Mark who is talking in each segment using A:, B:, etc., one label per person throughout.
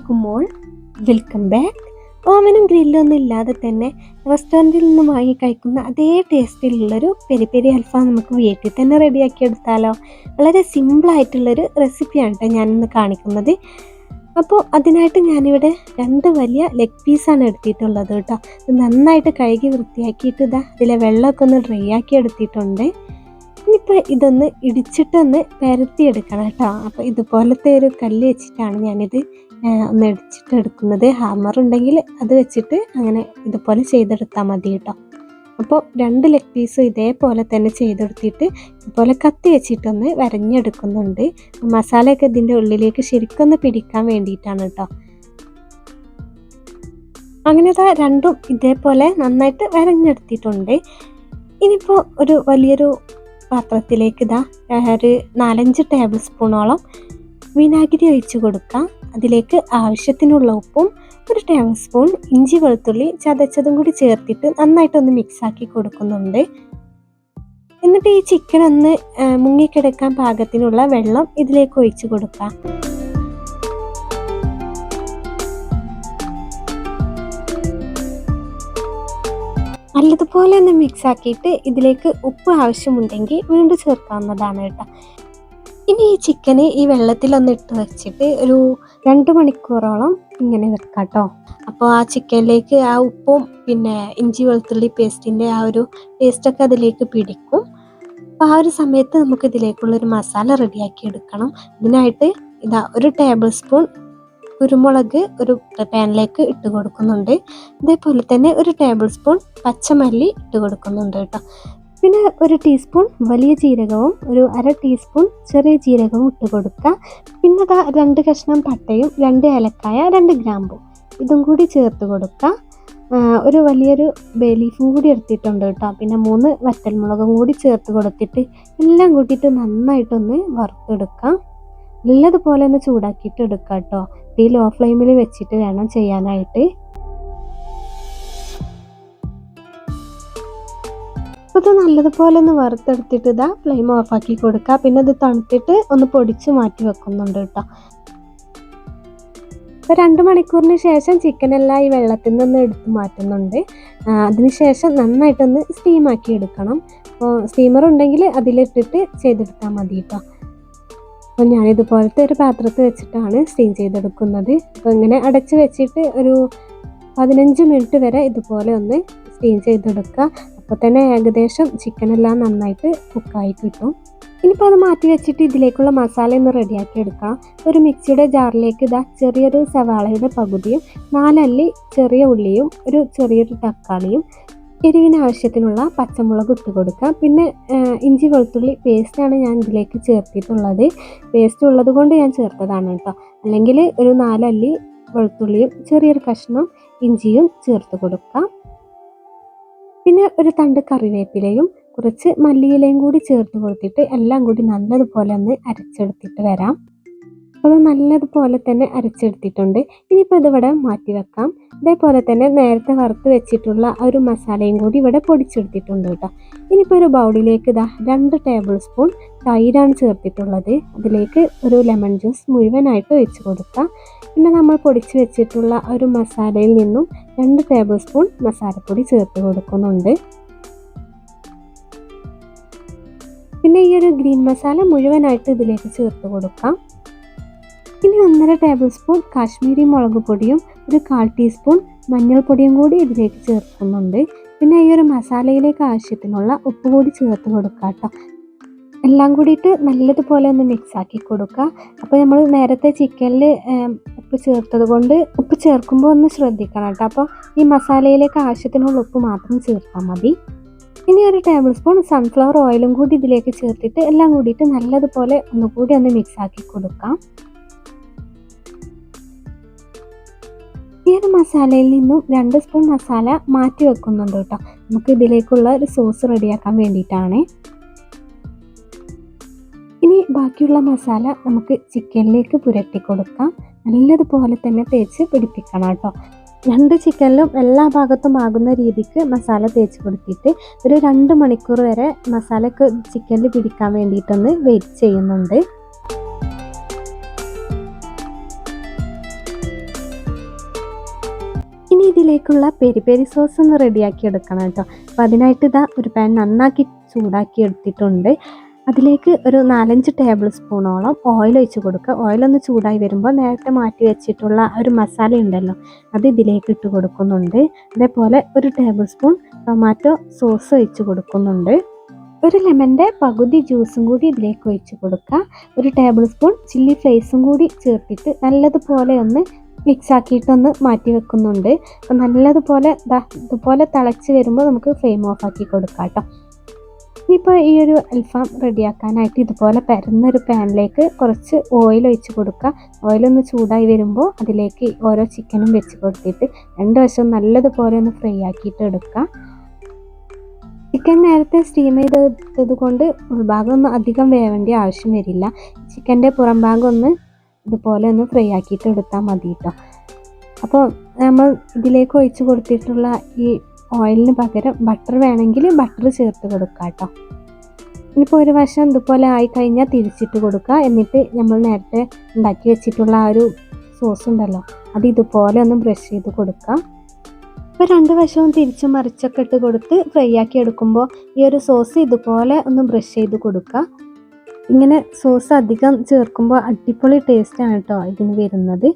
A: അലൈക്കും മോൾ, welcome back. ഓവനും ഗ്രില്ലൊന്നും ഇല്ലാതെ തന്നെ റെസ്റ്റോറൻറ്റിൽ നിന്ന് വാങ്ങി കഴിക്കുന്ന അതേ ടേസ്റ്റിലുള്ളൊരു പെരി പെരി അൽഫാം നമുക്ക് വീട്ടിൽ തന്നെ റെഡിയാക്കി എടുത്താലോ? വളരെ സിമ്പിളായിട്ടുള്ളൊരു റെസിപ്പിയാണ് കേട്ടോ ഞാനിന്ന് കാണിക്കുന്നത്. അപ്പോൾ അതിനായിട്ട് ഞാനിവിടെ 2 വലിയ ലെഗ് പീസാണ് എടുത്തിട്ടുള്ളത് കേട്ടോ. നന്നായിട്ട് കഴുകി വൃത്തിയാക്കിയിട്ട് ഇതിലെ വെള്ളമൊക്കെ ഒന്ന് ഡ്രൈ ആക്കി എടുത്തിട്ടുണ്ട്. ഇനിയിപ്പോൾ ഇതൊന്ന് ഇടിച്ചിട്ടൊന്ന് പരത്തിയെടുക്കണം കേട്ടോ. അപ്പോൾ ഇതുപോലത്തെ ഒരു കല്ല് വെച്ചിട്ടാണ് ഞാനിത് ഒന്ന് ഇടിച്ചിട്ടെടുക്കുന്നത്. ഹാമർ ഉണ്ടെങ്കിൽ അത് വെച്ചിട്ട് അങ്ങനെ ഇതുപോലെ ചെയ്തെടുത്താൽ മതി കേട്ടോ. അപ്പോൾ 2 ലെഗ് പീസും ഇതേപോലെ തന്നെ ചെയ്തെടുത്തിട്ട് ഇതുപോലെ കത്തി വെച്ചിട്ടൊന്ന് വരഞ്ഞെടുക്കുന്നുണ്ട്. മസാലയൊക്കെ ഇതിൻ്റെ ഉള്ളിലേക്ക് ശരിക്കൊന്ന് പിടിക്കാൻ വേണ്ടിയിട്ടാണ് കേട്ടോ. അങ്ങനെ രണ്ടും ഇതേപോലെ നന്നായിട്ട് വരഞ്ഞെടുത്തിട്ടുണ്ട്. ഇനിയിപ്പോൾ ഒരു വലിയൊരു പാത്രത്തിലേക്ക് ഒരു 4-5 ടേബിൾ സ്പൂണോളം വിനാഗിരി ഒഴിച്ച് കൊടുക്കാം. അതിലേക്ക് ആവശ്യത്തിനുള്ള ഉപ്പും 1 ടേബിൾ സ്പൂൺ ഇഞ്ചി വെളുത്തുള്ളി ചതച്ചതും കൂടി ചേർത്തിട്ട് നന്നായിട്ടൊന്ന് മിക്സാക്കി കൊടുക്കുന്നുണ്ട്. എന്നിട്ട് ഈ ചിക്കൻ ഒന്ന് മുങ്ങിക്കിടക്കാൻ പാകത്തിനുള്ള വെള്ളം ഇതിലേക്ക് ഒഴിച്ച് കൊടുക്കാം. നല്ലതുപോലെ ഒന്ന് മിക്സ് ആക്കിയിട്ട് ഇതിലേക്ക് ഉപ്പ് ആവശ്യമുണ്ടെങ്കിൽ വീണ്ടും ചേർക്കാവുന്നതാണ് കേട്ടോ. ഇനി ഈ ചിക്കന് ഈ വെള്ളത്തിലൊന്ന് ഇട്ട് വെച്ചിട്ട് ഒരു 2 മണിക്കൂറോളം ഇങ്ങനെ വെക്കാം കേട്ടോ. അപ്പോൾ ആ ചിക്കനിലേക്ക് ആ ഉപ്പും പിന്നെ ഇഞ്ചി വെളുത്തുള്ളി പേസ്റ്റിൻ്റെ ആ ഒരു ടേസ്റ്റൊക്കെ അതിലേക്ക് പിടിക്കും. അപ്പോൾ ആ ഒരു സമയത്ത് നമുക്ക് ഇതിലേക്കുള്ളൊരു മസാല റെഡിയാക്കി എടുക്കണം. ഇതിനായിട്ട് 1 ടേബിൾ സ്പൂൺ കുരുമുളക് ഒരു പാനിലേക്ക് ഇട്ട് കൊടുക്കുന്നുണ്ട്. ഇതേപോലെ തന്നെ 1 ടേബിൾ സ്പൂൺ പച്ചമല്ലി ഇട്ട് കൊടുക്കുന്നുണ്ട് കേട്ടോ. പിന്നെ 1 ടീസ്പൂൺ വലിയ ജീരകവും 1/2 ടീസ്പൂൺ ചെറിയ ജീരകവും ഇട്ട് കൊടുക്കുക. പിന്നെ 2 കഷ്ണം പട്ടയും 2 ഏലക്കായ 2 ഗ്രാമ്പും ഇതും കൂടി ചേർത്ത് കൊടുക്കുക. ഒരു വലിയൊരു ബേ ലീഫും കൂടി എടുത്തിട്ടുണ്ട് കേട്ടോ. പിന്നെ 3 വറ്റൽമുളകും കൂടി ചേർത്ത് കൊടുത്തിട്ട് എല്ലാം കൂട്ടിയിട്ട് നന്നായിട്ടൊന്ന് വറുത്തെടുക്കാം. നല്ലതുപോലെ ഒന്ന് ചൂടാക്കിയിട്ട് എടുക്കുക കേട്ടോ. തീ ലോ ഫ്ലെയിമിൽ വെച്ചിട്ട് വേണം ചെയ്യാനായിട്ട്. അപ്പോൾ ഇത് നല്ലതുപോലെ ഒന്ന് വറുത്തെടുത്തിട്ട് ഫ്ലെയിം ഓഫാക്കി കൊടുക്കുക. പിന്നെ ഇത് തണുത്തിട്ട് ഒന്ന് പൊടിച്ച് മാറ്റി വെക്കുന്നുണ്ട് കേട്ടോ. അപ്പോൾ 2 മണിക്കൂറിന് ശേഷം ചിക്കനെല്ലാം ഈ വെള്ളത്തിൽ നിന്ന് എടുത്ത് മാറ്റുന്നുണ്ട്. അതിനുശേഷം നന്നായിട്ടൊന്ന് സ്റ്റീമാക്കി എടുക്കണം. അപ്പോൾ സ്റ്റീമർ ഉണ്ടെങ്കിൽ അതിലിട്ടിട്ട് ചെയ്തെടുത്താൽ മതി കേട്ടോ. അപ്പോൾ ഞാനിതുപോലത്തെ ഒരു പാത്രത്തിൽ വെച്ചിട്ടാണ് സ്റ്റീം ചെയ്തെടുക്കുന്നത്. അപ്പോൾ ഇങ്ങനെ അടച്ച് വെച്ചിട്ട് ഒരു 15 മിനിറ്റ് വരെ ഇതുപോലെ ഒന്ന് സ്റ്റീം ചെയ്തെടുക്കുക. അപ്പോൾ തന്നെ ഏകദേശം ചിക്കനെല്ലാം നന്നായിട്ട് കുക്കായി കിട്ടും. ഇനിയിപ്പോൾ അത് മാറ്റി വെച്ചിട്ട് ഇതിലേക്കുള്ള മസാല ഒന്ന് റെഡിയാക്കി എടുക്കാം. ഒരു മിക്സിയുടെ ജാറിലേക്ക് ചെറിയൊരു സവാളയുടെ പകുതിയും 4 അല്ലി ചെറിയ ഉള്ളിയും ഒരു ചെറിയൊരു തക്കാളിയും എരിവിന് ആവശ്യത്തിനുള്ള പച്ചമുളക് ഇട്ട് കൊടുക്കാം. പിന്നെ ഇഞ്ചി വെളുത്തുള്ളി പേസ്റ്റാണ് ഞാൻ ഇതിലേക്ക് ചേർത്തിട്ടുള്ളത്. പേസ്റ്റ് ഉള്ളത് കൊണ്ട് ഞാൻ ചേർത്തതാണ് കേട്ടോ. അല്ലെങ്കിൽ ഒരു 4 അല്ലി വെളുത്തുള്ളിയും ചെറിയൊരു കഷ്ണം ഇഞ്ചിയും ചേർത്ത് കൊടുക്കാം. പിന്നെ ഒരു തണ്ട് കറിവേപ്പിലയും കുറച്ച് മല്ലിയിലയും കൂടി ചേർത്ത് കൊടുത്തിട്ട് എല്ലാം കൂടി നല്ലതുപോലെ ഒന്ന് അരച്ചെടുത്തിട്ട് വരാം. അപ്പോൾ അത് നല്ലതുപോലെ തന്നെ അരച്ചെടുത്തിട്ടുണ്ട്. ഇനിയിപ്പോൾ ഇതിവിടെ മാറ്റി വെക്കാം. ഇതേപോലെ തന്നെ നേരത്തെ വറുത്ത് വെച്ചിട്ടുള്ള ഒരു മസാലയും കൂടി ഇവിടെ പൊടിച്ചെടുത്തിട്ടുണ്ട് കേട്ടോ. ഇനിയിപ്പോൾ ഒരു ബൗളിലേക്ക് 2 ടേബിൾ സ്പൂൺ തൈരാണ് ചേർത്തിട്ടുള്ളത്. അതിലേക്ക് ഒരു ലെമൺ ജ്യൂസ് മുഴുവനായിട്ട് ഒഴിച്ച് കൊടുക്കാം. പിന്നെ നമ്മൾ പൊടിച്ച് വെച്ചിട്ടുള്ള ഒരു മസാലയിൽ നിന്നും 2 ടേബിൾ സ്പൂൺ മസാലപ്പൊടി ചേർത്ത് കൊടുക്കുന്നുണ്ട്. പിന്നെ ഈ ഒരു ഗ്രീൻ മസാല മുഴുവനായിട്ട് ഇതിലേക്ക് ചേർത്ത് കൊടുക്കാം. ഇനി 1.5 ടേബിൾ സ്പൂൺ കാശ്മീരി മുളക് പൊടിയും 1/4 ടീസ്പൂൺ മഞ്ഞൾപ്പൊടിയും കൂടി ഇതിലേക്ക് ചേർക്കുന്നുണ്ട്. പിന്നെ ഈ ഒരു മസാലയിലേക്ക് ആവശ്യത്തിനുള്ള ഉപ്പ് കൂടി ചേർത്ത് കൊടുക്കുക കേട്ടോ. എല്ലാം കൂടിയിട്ട് നല്ലതുപോലെ ഒന്ന് മിക്സാക്കി കൊടുക്കുക. അപ്പോൾ നമ്മൾ നേരത്തെ ചിക്കനിൽ ഉപ്പ് ചേർത്തത് കൊണ്ട് ഉപ്പ് ചേർക്കുമ്പോൾ ഒന്ന് ശ്രദ്ധിക്കണം കേട്ടോ. അപ്പോൾ ഈ മസാലയിലേക്ക് ആവശ്യത്തിനുള്ള ഉപ്പ് മാത്രം ചേർത്താൽ മതി. ഇനി 1 ടേബിൾ സ്പൂൺ സൺഫ്ലവർ ഓയിലും കൂടി ഇതിലേക്ക് ചേർത്തിട്ട് എല്ലാം കൂടിയിട്ട് നല്ലതുപോലെ ഒന്നുകൂടി ഒന്ന് മിക്സാക്കി കൊടുക്കാം. ഈ ഒരു മസാലയിൽ നിന്നും 2 സ്പൂൺ മസാല മാറ്റി വെക്കുന്നുണ്ട് കേട്ടോ. നമുക്ക് ഇതിലേക്കുള്ള ഒരു സോസ് റെഡിയാക്കാൻ വേണ്ടിയിട്ടാണ്. ഇനി ബാക്കിയുള്ള മസാല നമുക്ക് ചിക്കനിലേക്ക് പുരട്ടി കൊടുക്കാം. നല്ലതുപോലെ തന്നെ തേച്ച് പിടിപ്പിക്കണം കേട്ടോ. 2 ചിക്കനിലും എല്ലാ ഭാഗത്തും ആകുന്ന രീതിക്ക് മസാല തേച്ച് കൊടുത്തിട്ട് ഒരു 2 മണിക്കൂർ വരെ മസാലയൊക്കെ ചിക്കനിൽ പിടിക്കാൻ വേണ്ടിയിട്ടൊന്ന് വെയിറ്റ് ചെയ്യുന്നുണ്ട്. ഇനി ഇതിലേക്കുള്ള പെരി പെരി സോസ് ഒന്ന് റെഡിയാക്കി എടുക്കണം കേട്ടോ. അപ്പോൾ അതിനായിട്ട് ഇതാ ഒരു പാൻ നന്നാക്കി ചൂടാക്കി എടുത്തിട്ടുണ്ട്. അതിലേക്ക് ഒരു 4-5 ടേബിൾ സ്പൂണോളം ഓയിൽ ഒഴിച്ച് കൊടുക്കുക. ഓയിലൊന്ന് ചൂടായി വരുമ്പോൾ നേരത്തെ മാറ്റി വെച്ചിട്ടുള്ള ഒരു മസാല ഉണ്ടല്ലോ, അത് ഇതിലേക്ക് ഇട്ട് കൊടുക്കുന്നുണ്ട്. അതേപോലെ ഒരു ടേബിൾ സ്പൂൺ ടൊമാറ്റോ സോസ് ഒഴിച്ച് കൊടുക്കുന്നുണ്ട്. ഒരു ലെമൻ്റെ പകുതി ജ്യൂസും കൂടി ഇതിലേക്ക് ഒഴിച്ച് കൊടുക്കുക. ഒരു ടേബിൾ സ്പൂൺ ചില്ലി ഫ്ലേക്സും കൂടി ചേർത്തിട്ട് നല്ലതുപോലെ ഒന്ന് മിക്സ് ആക്കിയിട്ടൊന്ന് മാറ്റി വെക്കുന്നുണ്ട്. അപ്പം നല്ലതുപോലെ ഇതുപോലെ തിളച്ച് വരുമ്പോൾ നമുക്ക് ഫ്ലെയിം ഓഫ് ആക്കി കൊടുക്കാം കേട്ടോ. ഇനിയിപ്പോൾ ഈ ഒരു അൽഫാം റെഡിയാക്കാനായിട്ട് ഇതുപോലെ പരന്നൊരു പാനിലേക്ക് കുറച്ച് ഓയിൽ ഒഴിച്ച് കൊടുക്കുക. ഓയിലൊന്ന് ചൂടായി വരുമ്പോൾ അതിലേക്ക് ഓരോ ചിക്കനും വെച്ച് കൊടുത്തിട്ട് 2 വശവും നല്ലതുപോലെ ഒന്ന് ഫ്രൈ ആക്കിയിട്ട് എടുക്കുക. ചിക്കൻ നേരത്തെ സ്റ്റീം ചെയ്തത് കൊണ്ട് ഉൾഭാഗം ഒന്നും അധികം വേവേണ്ട ആവശ്യം വരില്ല. ചിക്കൻ്റെ പുറം ഭാഗം ഒന്ന് ഇതുപോലെ ഒന്ന് ഫ്രൈ ആക്കിയിട്ട് എടുത്താൽ മതി കേട്ടോ. അപ്പോൾ നമ്മൾ ഇതിലേക്ക് ഒഴിച്ച് കൊടുത്തിട്ടുള്ള ഈ ഓയിലിന് പകരം ബട്ടർ വേണമെങ്കിൽ ബട്ടർ ചേർത്ത് കൊടുക്കുക കേട്ടോ. ഇനിയിപ്പോൾ ഒരു വശം ഇതുപോലെ ആയി കഴിഞ്ഞാൽ തിരിച്ചിട്ട് കൊടുക്കുക. എന്നിട്ട് നമ്മൾ നേരത്തെ ഉണ്ടാക്കി വെച്ചിട്ടുള്ള ആ ഒരു സോസ് ഉണ്ടല്ലോ, അത് ഇതുപോലെ ഒന്ന് ബ്രഷ് ചെയ്ത് കൊടുക്കുക. ഇപ്പോൾ 2 വശവും തിരിച്ചും മറിച്ചൊക്കെ ഇട്ട് കൊടുത്ത് ഫ്രൈ ആക്കി എടുക്കുമ്പോൾ ഈ ഒരു സോസ് ഇതുപോലെ ഒന്ന് ബ്രഷ് ചെയ്ത് കൊടുക്കുക. ഇങ്ങനെ സോസ് അധികം ചേർക്കുമ്പോൾ അടിപൊളി ടേസ്റ്റാണ് കേട്ടോ ഇതിന് വരുന്നത്.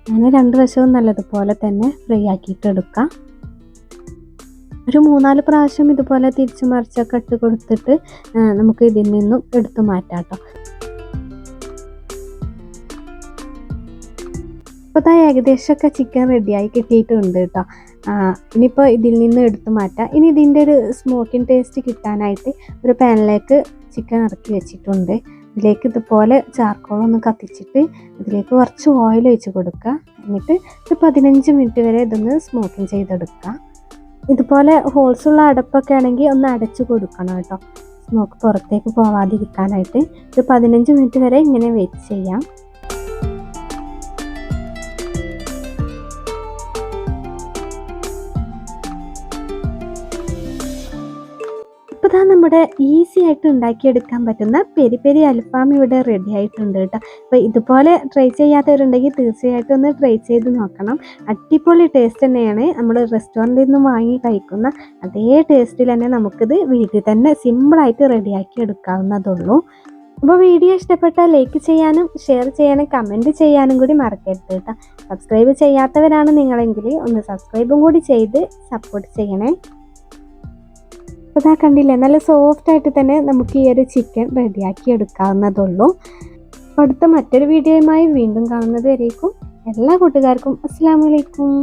A: അങ്ങനെ 2 വശവും നല്ലതുപോലെ തന്നെ ഫ്രൈ ആക്കിയിട്ട് എടുക്കാം. ഒരു 3-4 പ്രാവശ്യം ഇതുപോലെ തിരിച്ചു മറിച്ചൊക്കെ ഇട്ട് കൊടുത്തിട്ട് നമുക്ക് ഇതിൽ നിന്നും എടുത്തു മാറ്റാം കേട്ടോ. ഇപ്പോൾ ഏകദേശമൊക്കെ ചിക്കൻ റെഡിയായി കിട്ടിയിട്ടുണ്ട് കേട്ടോ. ഇനിയിപ്പോൾ ഇതിൽ നിന്ന് എടുത്തു മാറ്റാം. ഇനി ഇതിൻ്റെ ഒരു സ്മോക്കിംഗ് ടേസ്റ്റ് കിട്ടാനായിട്ട് ഒരു പാനിലേക്ക് ചിക്കൻ ഇറക്കി വെച്ചിട്ടുണ്ട്. ഇതിലേക്ക് ഇതുപോലെ ചാർക്കോളൊന്ന് കത്തിച്ചിട്ട് അതിലേക്ക് കുറച്ച് ഓയിൽ ഒഴിച്ച് കൊടുക്കുക. എന്നിട്ട് ഒരു 15 മിനിറ്റ് വരെ ഇതൊന്ന് സ്മോക്കിംഗ് ചെയ്തെടുക്കുക. ഇതുപോലെ ഹോൾസുള്ള അടപ്പൊക്കെ ആണെങ്കിൽ ഒന്ന് അടച്ചു കൊടുക്കണം കേട്ടോ, സ്മോക്ക് പുറത്തേക്ക് പോവാതിരിക്കാനായിട്ട്. ഒരു 15 മിനിറ്റ് വരെ ഇങ്ങനെ വെയിറ്റ് ചെയ്യാം. ഇപ്പോൾ നമ്മുടെ ഈസി ആയിട്ട് ഉണ്ടാക്കിയെടുക്കാൻ പറ്റുന്ന പെരി പെരി അൽഫാം ഇവിടെ റെഡി ആയിട്ടുണ്ട് കേട്ടോ. അപ്പോൾ ഇതുപോലെ ട്രൈ ചെയ്യാത്തവരുണ്ടെങ്കിൽ തീർച്ചയായിട്ടും ഒന്ന് ട്രൈ ചെയ്ത് നോക്കണം. അടിപൊളി ടേസ്റ്റ് തന്നെയാണ്. നമ്മൾ റെസ്റ്റോറൻറ്റിൽ നിന്ന് വാങ്ങി കഴിക്കുന്ന അതേ ടേസ്റ്റിൽ തന്നെ നമുക്കിത് വീട്ടിൽ തന്നെ സിമ്പിളായിട്ട് റെഡിയാക്കി എടുക്കാവുന്നതുള്ളൂ. അപ്പോൾ വീഡിയോ ഇഷ്ടപ്പെട്ടാൽ ലൈക്ക് ചെയ്യാനും ഷെയർ ചെയ്യാനും കമൻറ്റ് ചെയ്യാനും കൂടി മറക്കരുത് കേട്ടോ. സബ്സ്ക്രൈബ് ചെയ്യാത്തവരാണ് നിങ്ങളെങ്കിൽ ഒന്ന് സബ്സ്ക്രൈബും കൂടി ചെയ്ത് സപ്പോർട്ട് ചെയ്യണേ. അപ്പോൾ കണ്ടില്ലേ, നല്ല സോഫ്റ്റായിട്ട് തന്നെ നമുക്ക് ഈ ഒരു ചിക്കൻ റെഡിയാക്കി എടുക്കാവുന്നതുള്ളൂ. അടുത്ത മറ്റൊരു വീഡിയോയുമായി വീണ്ടും കാണുന്നത് വരേക്കും എല്ലാ കൂട്ടുകാർക്കും അസ്സലാമു അലൈക്കും.